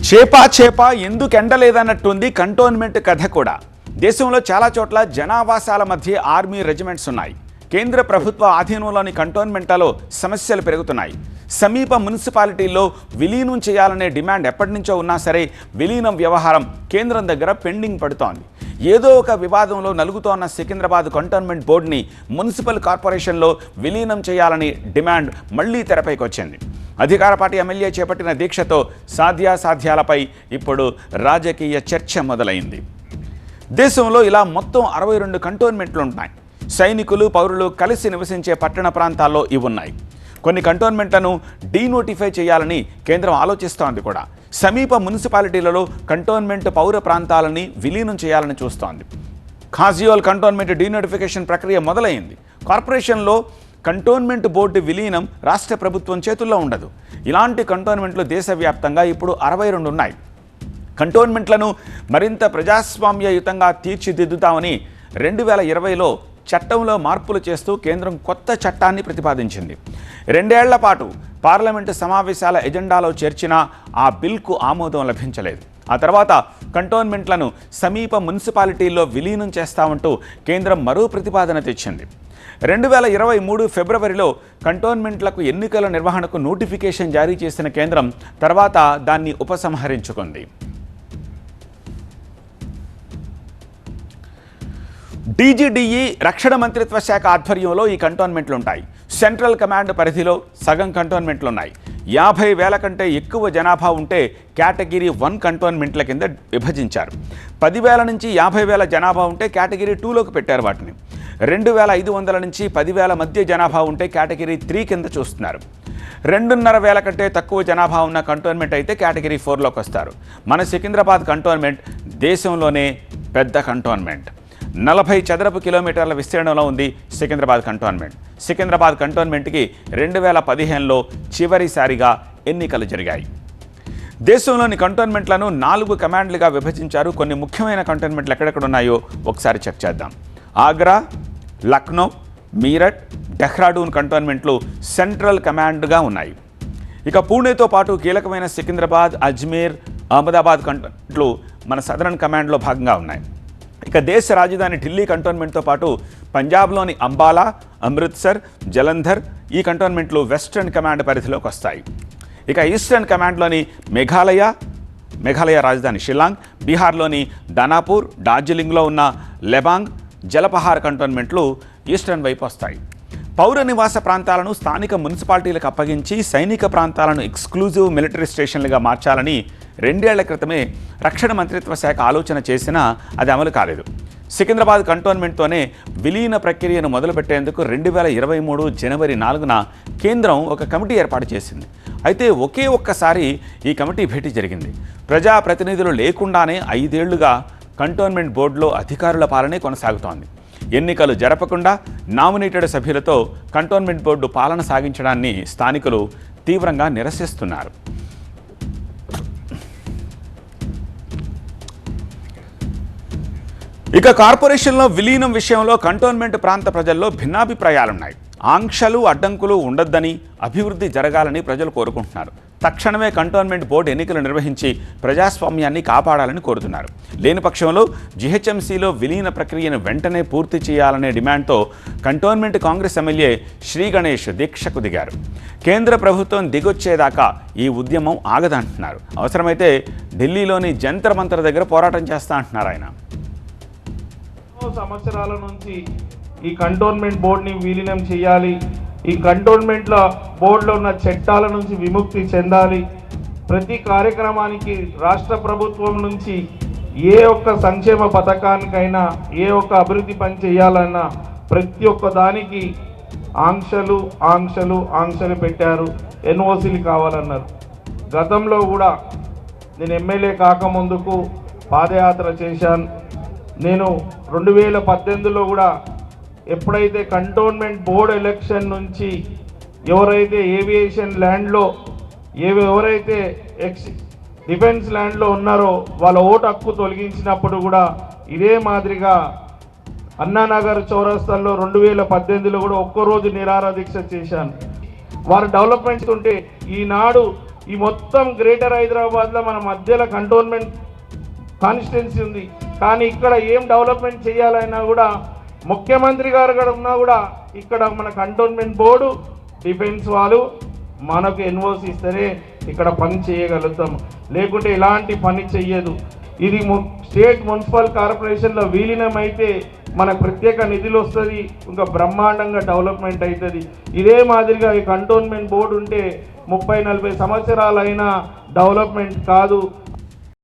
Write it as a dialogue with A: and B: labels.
A: చేపా చేపా ఎందుకు ఎండలేదన్నట్టుంది కంటోన్మెంట్ కథ కూడా. దేశంలో చాలా చోట్ల జనావాసాల మధ్య ఆర్మీ రెజిమెంట్స్ ఉన్నాయి. కేంద్ర ప్రభుత్వ ఆధీనంలోని కంటోన్మెంట్లలో సమస్యలు పెరుగుతున్నాయి. సమీప మున్సిపాలిటీల్లో విలీనం చేయాలనే డిమాండ్ ఎప్పటి నుంచో ఉన్నా సరే విలీనం వ్యవహారం కేంద్రం దగ్గర పెండింగ్ పడుతోంది. ఏదో ఒక వివాదంలో నలుగుతోన్న సికింద్రాబాద్ కంటోన్మెంట్ బోర్డుని మున్సిపల్ కార్పొరేషన్లో విలీనం చేయాలని డిమాండ్ మళ్లీ తెరపైకి వచ్చింది. అధికార పార్టీ ఎమ్మెల్యే చేపట్టిన దీక్షతో సాధ్యాసాధ్యాలపై ఇప్పుడు రాజకీయ చర్చ మొదలైంది. దేశంలో ఇలా మొత్తం 62 కంటోన్మెంట్లు ఉన్నాయి. సైనికులు పౌరులు కలిసి నివసించే పట్టణ ప్రాంతాల్లో ఇవి ఉన్నాయి. కొన్ని కంటోన్మెంట్లను డీనోటిఫై చేయాలని కేంద్రం ఆలోచిస్తోంది కూడా. సమీప మున్సిపాలిటీలలో కంటోన్మెంట్ పౌర ప్రాంతాలని విలీనం చేయాలని చూస్తోంది. ఖాజియోల్ కంటోన్మెంట్ డీనోటిఫికేషన్ ప్రక్రియ మొదలైంది. కార్పొరేషన్లో కంటోన్మెంట్ బోర్డు విలీనం రాష్ట్ర ప్రభుత్వం చేతుల్లో ఉండదు. ఇలాంటి కంటోన్మెంట్లు దేశవ్యాప్తంగా ఇప్పుడు 62 ఉన్నాయి. కంటోన్మెంట్లను మరింత ప్రజాస్వామ్యయుతంగా తీర్చిదిద్దుతామని 2020లో చట్టంలో మార్పులు చేస్తూ కేంద్రం కొత్త చట్టాన్ని ప్రతిపాదించింది. 2 ఏళ్ల పాటు పార్లమెంటు సమావేశాల ఎజెండాలో చేర్చిన ఆ బిల్కు ఆమోదం లభించలేదు. ఆ తర్వాత కంటోన్మెంట్లను సమీప మున్సిపాలిటీల్లో విలీనం చేస్తామంటూ కేంద్రం మరో ప్రతిపాదన తెచ్చింది. 2023 ఫిబ్రవరిలో కంటోన్మెంట్లకు ఎన్నికల నిర్వహణకు నోటిఫికేషన్ జారీ చేసిన కేంద్రం తర్వాత దాన్ని ఉపసంహరించుకుంది. డీజీడీఈ రక్షణ మంత్రిత్వ శాఖ ఆధ్వర్యంలో ఈ కంటోన్మెంట్లు ఉంటాయి. సెంట్రల్ కమాండ్ పరిధిలో సగం కంటోన్మెంట్లు ఉన్నాయి. 50,000 కంటే ఎక్కువ జనాభా ఉంటే కేటగిరీ 1 కంటోన్మెంట్ల కింద విభజించారు. 10,000 నుంచి 50,000 జనాభా ఉంటే కేటగిరీ 2లోకి పెట్టారు. వాటిని 2,500 నుంచి 10,000 మధ్య జనాభా ఉంటే కేటగిరీ 3 కింద చూస్తున్నారు. 2,500 కంటే తక్కువ జనాభా ఉన్న కంటోన్మెంట్ అయితే కేటగిరీ 4లోకి వస్తారు. మన సికింద్రాబాద్ కంటోన్మెంట్ దేశంలోనే పెద్ద కంటోన్మెంట్. 40 చదరపు కిలోమీటర్ల విస్తీర్ణంలో ఉంది సికింద్రాబాద్ కంటోన్మెంట్. సికింద్రాబాద్ కంటోన్మెంట్కి 2015లో చివరిసారిగా ఎన్నికలు జరిగాయి. దేశంలోని కంటోన్మెంట్లను 4 కమాండ్లుగా విభజించారు. కొన్ని ముఖ్యమైన కంటోన్మెంట్లు ఎక్కడెక్కడ ఉన్నాయో ఒకసారి చెక్ చేద్దాం. ఆగ్రా, లక్నో, మీరట్, డెహ్రాడూన్ కంటోన్మెంట్లు సెంట్రల్ కమాండ్గా ఉన్నాయి. ఇక పూణేతో పాటు కీలకమైన సికింద్రాబాద్, అజ్మీర్, అహ్మదాబాద్ కంటోన్మెంట్లు మన సదరన్ కమాండ్లో భాగంగా ఉన్నాయి. ఇక దేశ రాజధాని ఢిల్లీ కంటోన్మెంట్తో పాటు పంజాబ్లోని అంబాలా, అమృత్సర్, జలంధర్ ఈ కంటోన్మెంట్లు వెస్ట్రన్ కమాండ్ పరిధిలోకి వస్తాయి. ఇక ఈస్టర్న్ కమాండ్లోని మేఘాలయ రాజధాని షిల్లాంగ్, బీహార్లోని దానాపూర్, డార్జిలింగ్లో ఉన్న లెబాంగ్, జలపహార్ కంటోన్మెంట్లు ఈస్టర్న్ వైపు వస్తాయి. పౌర నివాస ప్రాంతాలను స్థానిక మున్సిపాలిటీలకు అప్పగించి సైనిక ప్రాంతాలను ఎక్స్క్లూజివ్ మిలిటరీ స్టేషన్లుగా మార్చాలని 2 ఏళ్ల క్రితమే రక్షణ మంత్రిత్వ శాఖ ఆలోచన చేసినా అది అమలు కాలేదు. సికింద్రాబాద్ కంటోన్మెంట్తోనే విలీన ప్రక్రియను మొదలుపెట్టేందుకు 2023 జనవరి 4న కేంద్రం ఒక కమిటీ ఏర్పాటు చేసింది. అయితే ఒక్కసారి ఈ కమిటీ భేటీ జరిగింది. ప్రజాప్రతినిధులు లేకుండానే 5 ఏళ్లుగా కంటోన్మెంట్ బోర్డులో అధికారుల పాలనే కొనసాగుతోంది. ఎన్నికలు జరపకుండా నామినేటెడ్ సభ్యులతో కంటోన్మెంట్ బోర్డు పాలన సాగించడాన్ని స్థానికులు తీవ్రంగా నిరసిస్తున్నారు. ఇక కార్పొరేషన్లో విలీనం విషయంలో కంటోన్మెంట్ ప్రాంత ప్రజల్లో భిన్నాభిప్రాయాలున్నాయి. ఆంక్షలు అడ్డంకులు ఉండొద్దని, అభివృద్ధి జరగాలని ప్రజలు కోరుకుంటున్నారు. తక్షణమే కంటోన్మెంట్ బోర్డు ఎన్నికలు నిర్వహించి ప్రజాస్వామ్యాన్ని కాపాడాలని కోరుతున్నారు. లేని పక్షంలో జీహెచ్ఎంసీలో విలీన ప్రక్రియను వెంటనే పూర్తి చేయాలనే డిమాండ్తో కంటోన్మెంట్ కాంగ్రెస్ ఎమ్మెల్యే శ్రీ గణేష్ దీక్షకు దిగారు. కేంద్ర ప్రభుత్వం దిగొచ్చేదాకా ఈ ఉద్యమం ఆగదంటున్నారు. అవసరమైతే ఢిల్లీలోని జంతర్ మంతర్ దగ్గర పోరాటం చేస్తా అంటున్నారు ఆయన.
B: సంవత్సరాల నుంచి ఈ కంటోన్మెంట్ బోర్డుని విలీనం చేయాలి, ఈ కంటోన్మెంట్ల బోర్డులో ఉన్న చట్టాల నుంచి విముక్తి చెందాలి, ప్రతి కార్యక్రమానికి రాష్ట్ర ప్రభుత్వం నుంచి ఏ ఒక్క సంక్షేమ పథకానికైనా ఏ ఒక్క అభివృద్ధి పని చేయాలన్నా ప్రతి ఒక్క దానికి ఆంక్షలు పెట్టారు. ఎన్ఓసీలు కావాలన్నారు. గతంలో కూడా నేను ఎమ్మెల్యే కాకముందుకు పాదయాత్ర చేశాను. నేను 2018లో కూడా ఎప్పుడైతే కంటోన్మెంట్ బోర్డు ఎలక్షన్ నుంచి ఎవరైతే ఏవియేషన్ ల్యాండ్లో ఎవరైతే డిఫెన్స్ ల్యాండ్లో ఉన్నారో వాళ్ళ ఓటు హక్కు తొలగించినప్పుడు కూడా ఇదే మాదిరిగా అన్నానగర్ చౌరస్తాల్లో 2018లో కూడా ఒక్కరోజు నిరాహార దీక్ష చేశాను. వారు డెవలప్మెంట్స్ ఉంటే ఈనాడు ఈ మొత్తం గ్రేటర్ హైదరాబాద్లో మన మధ్యలో కంటోన్మెంట్ కాన్స్టిట్యున్సీ ఉంది. కానీ ఇక్కడ ఏం డెవలప్మెంట్ చేయాలన్నా కూడా ముఖ్యమంత్రి గారు కూడా ఉన్నా కూడా ఇక్కడ మన కంటోన్మెంట్ బోర్డు డిఫెన్స్ వాళ్ళు మనకు ఎన్ఓసి ఇస్తేనే ఇక్కడ పని చేయగలుగుతాం, లేకుంటే ఇలాంటి పని చెయ్యదు. ఇది స్టేట్ మున్సిపల్ కార్పొరేషన్లో విలీనం అయితే మనకు ప్రత్యేక నిధులు వస్తుంది, ఇంకా బ్రహ్మాండంగా డెవలప్మెంట్ అవుతుంది. ఇదే మాదిరిగా ఈ కంటోన్మెంట్ బోర్డు ఉంటే 30-40 సంవత్సరాలైనా డెవలప్మెంట్ కాదు.